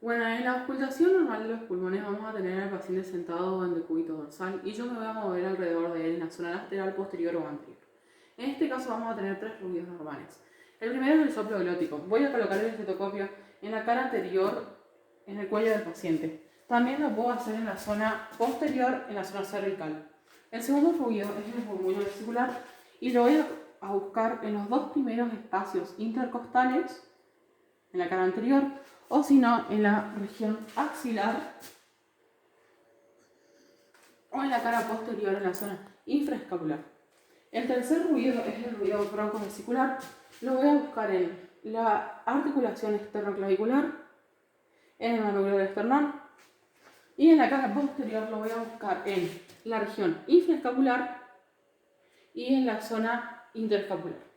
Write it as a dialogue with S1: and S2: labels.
S1: Bueno, en la auscultación normal de los pulmones vamos a tener al paciente sentado en decúbito dorsal y yo me voy a mover alrededor de él en la zona lateral, posterior o anterior. En este caso vamos a tener 3 ruidos normales. El primero es el soplo glótico. Voy a colocar el estetoscopio en la cara anterior, en el cuello del paciente. También lo puedo hacer en la zona posterior, en la zona cervical. El segundo ruido es el murmullo vesicular y lo voy a buscar en los 2 primeros espacios intercostales, en la cara anterior, o si no, en la región axilar o en la cara posterior, en la zona infraescapular. El tercer ruido es el ruido broncovesicular. Lo voy a buscar en la articulación esternoclavicular, en el manubrio esternal y en la cara posterior lo voy a buscar en la región infraescapular y en la zona interescapular.